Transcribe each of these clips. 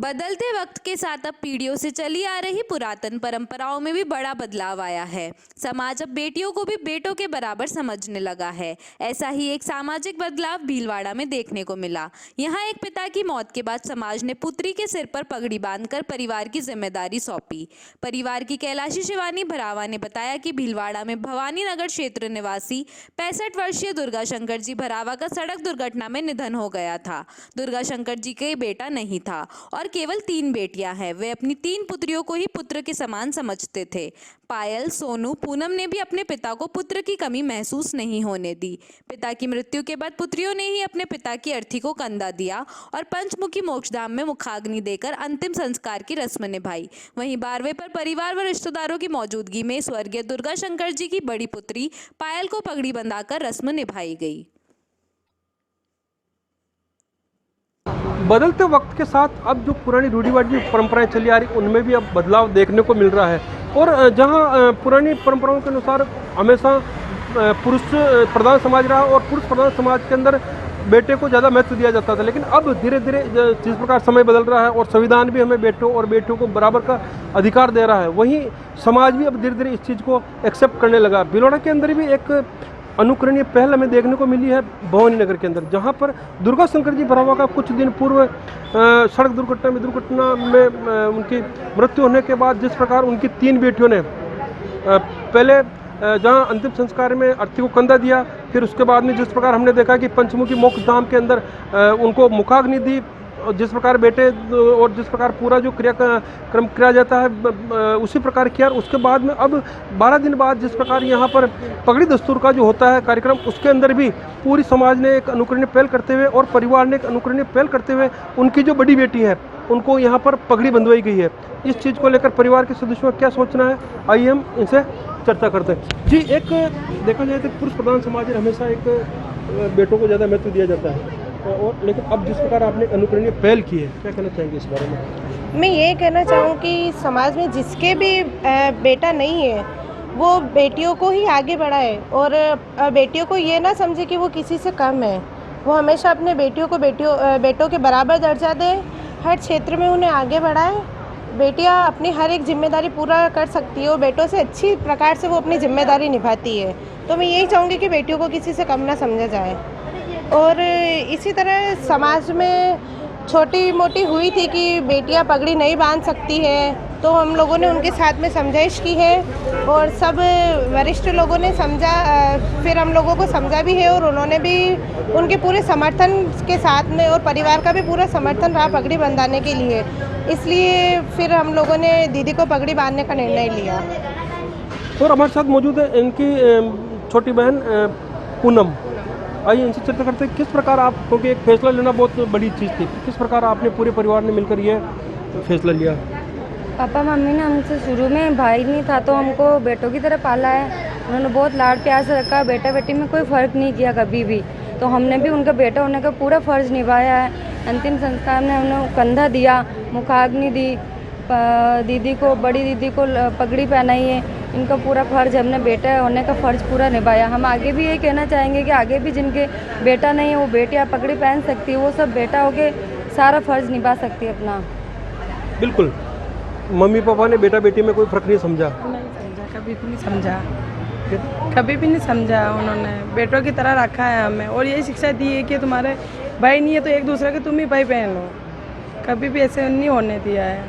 बदलते वक्त के साथ अब पीढ़ियों से चली आ रही पुरातन परंपराओं में भी बड़ा बदलाव आया है। समाज अब बेटियों को भी बेटों के बराबर समझने लगा है। ऐसा ही एक सामाजिक बदलाव भीलवाड़ा में देखने को मिला। यहाँ एक पिता की मौत के बाद समाज ने पुत्री के सिर पर पगड़ी बांधकर परिवार की जिम्मेदारी सौंपी। परिवार की कैलाशी शिवानी भरावा ने बताया कि भीलवाड़ा में भवानी नगर क्षेत्र निवासी 65 वर्षीय दुर्गा शंकर जी भरावा का सड़क दुर्घटना में निधन हो गया था। दुर्गा शंकर जी के बेटा नहीं था और केवल 3 बेटियां हैं। वे अपनी 3 पुत्रियों को ही पुत्र के समान समझते थे। पायल, सोनू, पूनम ने भी अपने पिता को पुत्र की कमी महसूस नहीं होने दी। पिता की मृत्यु के बाद पुत्रियों ने ही अपने पिता की अर्थी को कंधा दिया और पंचमुखी मोक्षधाम में मुखाग्नि देकर अंतिम संस्कार की रस्म निभाई। वहीं बारवे पर परिवार व रिश्तेदारों की मौजूदगी में स्वर्गीय दुर्गा शंकर जी की बड़ी पुत्री पायल को पगड़ी बंधाकर रस्म निभाई गई। बदलते वक्त के साथ अब जो पुरानी रूढ़िवादी परंपराएं चली आ रही उनमें भी अब बदलाव देखने को मिल रहा है। और जहां पुरानी परंपराओं के अनुसार हमेशा पुरुष प्रधान समाज रहा और पुरुष प्रधान समाज के अंदर बेटे को ज़्यादा महत्व दिया जाता था, लेकिन अब धीरे धीरे जिस प्रकार समय बदल रहा है और संविधान भी हमें बेटों और बेटियों को बराबर का अधिकार दे रहा है, वहीं समाज भी अब धीरे धीरे इस चीज़ को एक्सेप्ट करने लगा। भीलवाड़ा के अंदर भी एक अनुकरणीय पहल हमें देखने को मिली है भवानी नगर के अंदर, जहां पर दुर्गा शंकर जी भरावा का कुछ दिन पूर्व सड़क दुर्घटना में उनकी मृत्यु होने के बाद जिस प्रकार उनकी 3 बेटियों ने पहले जहां अंतिम संस्कार में अर्थी को कंधा दिया, फिर उसके बाद में जिस प्रकार हमने देखा कि पंचमुखी मोक्षधाम के अंदर उनको मुखाग्नि दी, जिस प्रकार बेटे और जिस प्रकार पूरा जो क्रियाक्रम किया जाता है उसी प्रकार किया। उसके बाद में अब 12 दिन बाद जिस प्रकार यहाँ पर पगड़ी दस्तूर का जो होता है कार्यक्रम, उसके अंदर भी पूरी समाज ने एक अनुकरणीय पहल करते हुए और परिवार ने एक अनुकरणीय पहल करते हुए उनकी जो बड़ी बेटी है उनको यहाँ पर पगड़ी बंधवाई गई है। इस चीज़ को लेकर परिवार के सदस्यों का क्या सोचना है, आइए हम इनसे चर्चा करते हैं। जी, एक देखा जाए तो पुरुष प्रधान समाज में हमेशा एक बेटों को ज़्यादा महत्व दिया जाता है, और लेकिन अब जिस प्रकार आपने अनुकरणीय पहल की है, क्या कहना चाहेंगे इस बारे में? मैं ये कहना चाहूँ कि समाज में जिसके भी बेटा नहीं है वो बेटियों को ही आगे बढ़ाए और बेटियों को ये ना समझे कि वो किसी से कम है। वो हमेशा अपने बेटियों को बेटों के बराबर दर्जा दे, हर क्षेत्र में उन्हें आगे बढ़ाए। बेटियाँ अपनी हर एक जिम्मेदारी पूरा कर सकती है और बेटों से अच्छी प्रकार से वो अपनी जिम्मेदारी निभाती है। तो मैं यही चाहूँगी कि बेटियों को किसी से कम ना समझा जाए। और इसी तरह समाज में छोटी मोटी हुई थी कि बेटियां पगड़ी नहीं बांध सकती हैं, तो हम लोगों ने उनके साथ में समझाइश की है और सब वरिष्ठ लोगों ने समझा, फिर हम लोगों को समझा भी है और उन्होंने भी उनके पूरे समर्थन के साथ में और परिवार का भी पूरा समर्थन रहा पगड़ी बंधाने के लिए। इसलिए फिर हम लोगों ने दीदी को पगड़ी बांधने का निर्णय लिया। और हमारे साथ मौजूद है इनकी छोटी बहन पूनम। आइए इनसे चर्चा करते हैं किस प्रकार आप, क्योंकि एक फैसला लेना बहुत बड़ी चीज़ थी, किस प्रकार आपने पूरे परिवार ने मिलकर ये फैसला लिया? पापा मम्मी ने हमसे शुरू में, भाई नहीं था तो हमको बेटों की तरह पाला है। उन्होंने बहुत लाड प्यार से रखा, बेटा बेटी में कोई फ़र्क नहीं किया कभी भी। तो हमने भी उनका बेटा होने का पूरा फ़र्ज़ निभाया है। अंतिम संस्कार में हमने कंधा दिया, मुखाग्नि दी, दीदी को, बड़ी दीदी को पगड़ी पहनाई है। इनका पूरा फ़र्ज़, हमने बेटा होने का फ़र्ज़ पूरा निभाया। हम आगे भी ये कहना चाहेंगे कि आगे भी जिनके बेटा नहीं है वो बेटियाँ पगड़ी पहन सकती है, वो सब बेटा होके सारा फ़र्ज़ निभा सकती है अपना। बिल्कुल, मम्मी पापा ने बेटा बेटी में कोई फ़र्क नहीं समझा? नहीं समझा, कभी भी नहीं समझा, कभी भी नहीं समझा। उन्होंने बेटों की तरह रखा है हमें और यही शिक्षा दी है कि तुम्हारे भाई नहीं है तो एक दूसरे के तुम ही भाई बहन हो, कभी भी ऐसे नहीं होने दिया है।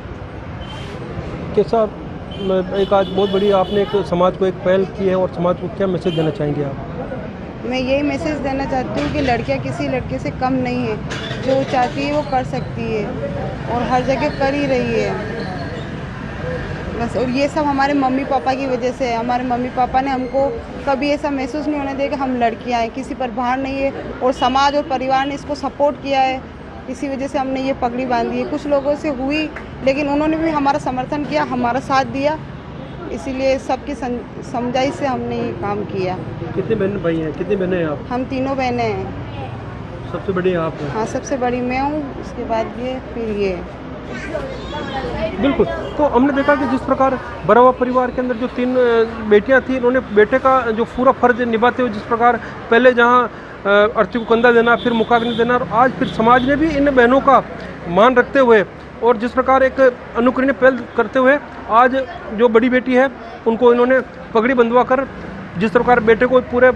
कैसा एक आज बहुत बड़ी आपने एक समाज को एक पहल की है, और समाज को क्या मैसेज देना चाहेंगे आप? मैं यही मैसेज देना चाहती हूँ कि लड़कियाँ किसी लड़के से कम नहीं है, जो चाहती है वो कर सकती है और हर जगह कर ही रही है बस। और ये सब हमारे मम्मी पापा की वजह से है। हमारे मम्मी पापा ने हमको कभी ऐसा महसूस नहीं होने दिया कि हम लड़कियाँ हैं, किसी पर भार नहीं है, और समाज और परिवार ने इसको सपोर्ट किया है। इसी वजह से हमने ये पगड़ी बांधी है। कुछ लोगों से हुई लेकिन उन्होंने भी हमारा समर्थन किया, हमारा साथ दिया, इसीलिए सबकी समझाई से हमने ये काम किया। कितने बहन भाई हैं, कितनी बहनें हैं आप? हम 3 बहनें हैं। सबसे बड़ी आप हैं? हाँ, सबसे बड़ी मैं हूँ, उसके बाद ये, फिर ये। बिल्कुल, तो हमने देखा कि जिस प्रकार भरावा परिवार के अंदर जो 3 बेटियां थी, उन्होंने बेटे का जो पूरा फर्ज निभाते हुए जिस प्रकार पहले जहां अर्थी को कंधा देना, फिर मुखाग्नि देना, और आज फिर समाज ने भी इन बहनों का मान रखते हुए और जिस प्रकार एक अनुकरणीय पहल करते हुए आज जो बड़ी बेटी है उनको इन्होंने पगड़ी बंधवा कर, जिस प्रकार बेटे को पूरे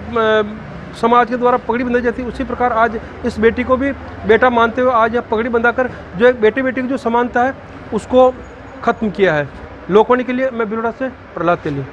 समाज के द्वारा पगड़ी बंधाई जाती है, उसी प्रकार आज इस बेटी को भी बेटा मानते हुए आज यह पगड़ी बंधाकर जो एक बेटे बेटी की जो समानता है उसको खत्म किया है। लोकवाणी के लिए मैं बिलोड़ा से प्रहलाद तेली।